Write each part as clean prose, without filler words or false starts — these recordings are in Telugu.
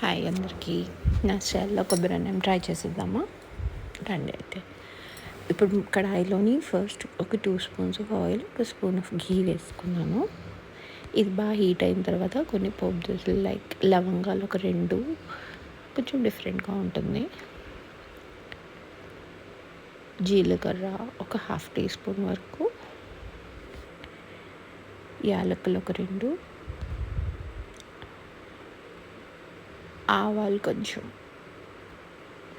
హాయ్ అందరికీ. నా స్టైల్లో కొబ్బరి అన్నం ట్రై చేసేద్దామా? రండి అయితే. ఇప్పుడు కడాయిలోని ఫస్ట్ ఒక 2 స్పూన్స్ ఆఫ్ ఆయిల్, ఒక స్పూన్ ఆఫ్ ఘీ వేసుకున్నాను. ఇది బాగా హీట్ అయిన తర్వాత కొన్ని పోపు దినుసులు లైక్ లవంగాలు ఒక 2, కొంచెం డిఫరెంట్గా ఉంటుంది. జీలకర్ర ఒక 1/2 టీ స్పూన్ వరకు, యాలకులు ఒక 2, ఆవాలు కొంచెం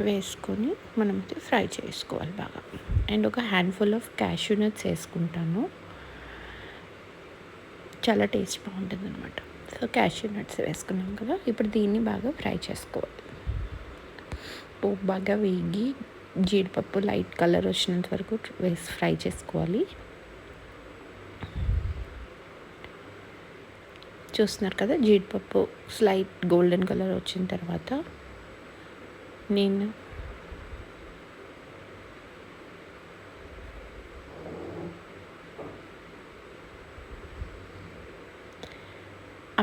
వేసుకొని మనం ఫ్రై చేసుకోవాలి బాగా. అండ్ ఒక హ్యాండ్ఫుల్ ఆఫ్ క్యాష్యూ నట్స్ వేసుకుంటాను, చాలా టేస్ట్ బాగుంటుంది అనమాట. సో క్యాష్యూ నట్స్ వేసుకున్నాం కదా, ఇప్పుడు దీన్ని బాగా ఫ్రై చేసుకోవాలి. పోపు బాగా వేగి జీడిపప్పు లైట్ కలర్ వచ్చినంత వరకు వేసి ఫ్రై చేసుకోవాలి. చూస్తున్నారు కదా, జీడిపప్పు స్లైట్ గోల్డెన్ కలర్ వచ్చిన తర్వాత నేను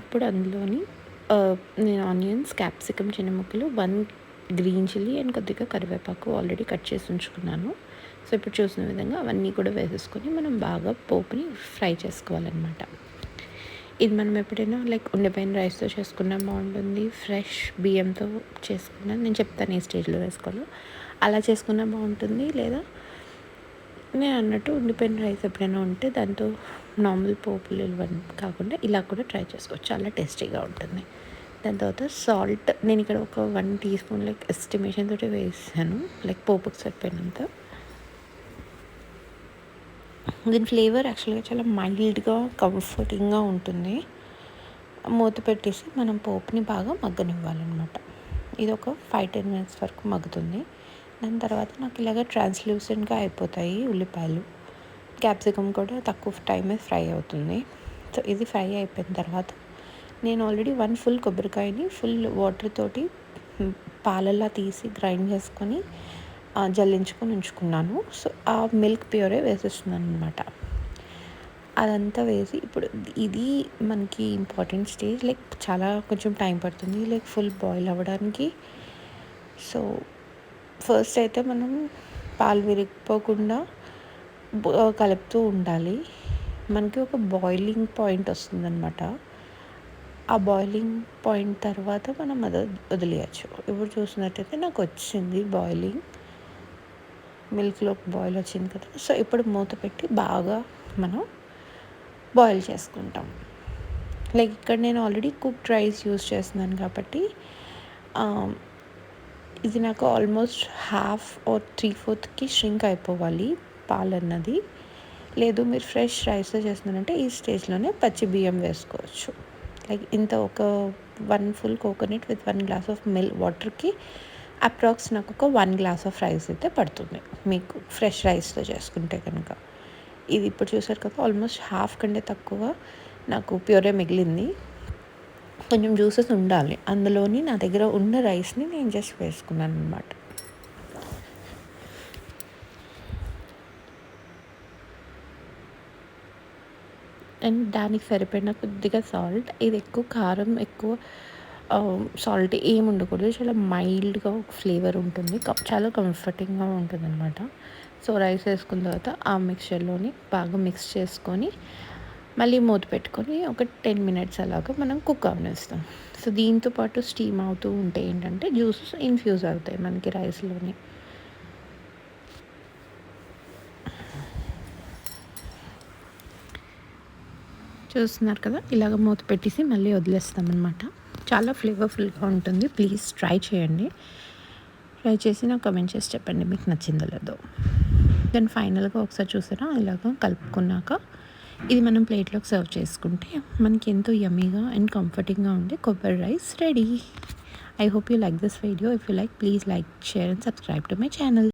అప్పుడు అందులోని నేను ఆనియన్స్, క్యాప్సికమ్ చిన్న ముక్కలు, 1 గ్రీన్ చిల్లీ అండ్ కొద్దిగా కరివేపాకు ఆల్రెడీ కట్ చేసి ఉంచుకున్నాను. సో ఇప్పుడు చూసిన విధంగా అవన్నీ కూడా వేసేసుకొని మనం బాగా పోపుని ఫ్రై చేసుకోవాలన్నమాట. ఇది మనం ఎప్పుడైనా లైక్ ఉండిపోయిన రైస్తో చేసుకున్నా బాగుంటుంది, ఫ్రెష్ బియ్యంతో చేసుకున్నా, నేను చెప్తాను ఏ స్టేజ్లో వేసుకోవాలో, అలా చేసుకున్నా బాగుంటుంది. లేదా నేను అన్నట్టు ఉండిపోయిన రైస్ ఎప్పుడైనా ఉంటే దాంతో నార్మల్ పోపులు ఇవన్నీ కాకుండా ఇలా కూడా ట్రై చేసుకోవచ్చు, చాలా టేస్టీగా ఉంటుంది. దాని తర్వాత సాల్ట్ నేను ఇక్కడ ఒక 1 టీ స్పూన్ లైక్ ఎస్టిమేషన్ తోటి వేసాను, లైక్ పోపుకి సరిపోయినంత. దీని ఫ్లేవర్ యాక్చువల్గా చాలా మైల్డ్గా కంఫర్టింగ్గా ఉంటుంది. మూత పెట్టేసి మనం పోపుని బాగా మగ్గనివ్వాలన్నమాట. ఇది ఒక 5-10 మినిట్స్ వరకు మగ్గుతుంది. దాని తర్వాత నాకు ఇలాగ ట్రాన్స్లూసెంట్గా అయిపోతాయి ఉల్లిపాయలు, క్యాప్సికమ్ కూడా తక్కువ టైమే ఫ్రై అవుతుంది. సో ఇది ఫ్రై అయిపోయిన తర్వాత నేను ఆల్రెడీ 1 ఫుల్ కొబ్బరికాయని ఫుల్ వాటర్ తోటి పాలల్లా తీసి గ్రైండ్ చేసుకొని జల్లించుకొని ఉంచుకున్నాను. సో ఆ మిల్క్ ప్యూరే వేసేస్తున్నాను అనమాట. అదంతా వేసి ఇప్పుడు ఇది మనకి ఇంపార్టెంట్ స్టేజ్, లైక్ చాలా కొంచెం టైం పడుతుంది లైక్ ఫుల్ బాయిల్ అవ్వడానికి. సో ఫస్ట్ అయితే మనం పాలు విరిగిపోకుండా కలుపుతూ ఉండాలి. మనకి ఒక బాయిలింగ్ పాయింట్ వస్తుందన్నమాట. ఆ బాయిలింగ్ పాయింట్ తర్వాత మనం అది వదిలేయచ్చు. ఇప్పుడు చూసినట్టయితే నాకు వచ్చింది బాయిలింగ్, మిల్క్లో బాయిల్ వచ్చింది కదా. సో ఇప్పుడు మూత పెట్టి బాగా మనం బాయిల్ చేసుకుంటాం. లైక్ ఇక్కడ నేను ఆల్రెడీ కుక్డ్ రైస్ యూస్ చేస్తున్నాను కాబట్టి ఇది నాకు ఆల్మోస్ట్ 1/2 or 3/4కి ష్రింక్ అయిపోవాలి పాలు అన్నది. లేదు మీరు ఫ్రెష్ రైస్తో చేస్తున్నారంటే ఈ స్టేజ్లోనే పచ్చి బియ్యం వేసుకోవచ్చు. లైక్ ఇంత ఒక 1 full coconut with 1 glass of వాటర్కి అప్రాక్స్ నాకు ఒక 1 గ్లాస్ ఆఫ్ రైస్ అయితే పడుతుంది మీకు ఫ్రెష్ రైస్తో చేసుకుంటే కనుక. ఇది ఇప్పుడు చూసారు కదా, ఆల్మోస్ట్ హాఫ్ కంటే తక్కువ నాకు ప్యూరే మిగిలింది. కొంచెం జ్యూసెస్ ఉండాలి అందులోని. నా దగ్గర ఉన్న రైస్ని నేను జస్ట్ వేసుకున్నాను అనమాట. అండ్ దానికి సరిపడిన కొద్దిగా సాల్ట్. ఇది ఎక్కువ కారం, ఎక్కువ సాల్ట్ ఏమి ఉండకూడదు, చాలా మైల్డ్గా ఒక ఫ్లేవర్ ఉంటుంది, చాలా కంఫర్టింగ్గా ఉంటుంది అనమాట. సో రైస్ వేసుకున్న తర్వాత ఆ మిక్చర్లోని బాగా మిక్స్ చేసుకొని మళ్ళీ మూత పెట్టుకొని ఒక 10 మినిట్స్ అలాగా మనం కుక్ అవనిస్తాం. సో దీంతో పాటు స్టీమ్ అవుతూ ఉంటే ఏంటంటే జ్యూసెస్ ఇన్ఫ్యూజ్ అవుతాయి మనకి రైస్లోని. చూస్తున్నారు కదా, ఇలాగ మూత పెట్టేసి మళ్ళీ వదిలేస్తామన్నమాట. చాలా ఫ్లేవర్ఫుల్గా ఉంటుంది. ప్లీజ్ ట్రై చేయండి. ట్రై చేసి నాకు కమెంట్ చేసి చెప్పండి మీకు నచ్చిందో లేదో. దెన్ ఫైనల్గా ఒకసారి చూసారా, ఇలాగ కలుపుకున్నాక ఇది మనం ప్లేట్లోకి సర్వ్ చేసుకుంటే మనకి ఎంతో యమ్మీగా అండ్ కంఫర్టింగ్గా ఉండే కొబ్బరి rice ready. I hope you like this video. If you like, please like, share and subscribe to my channel.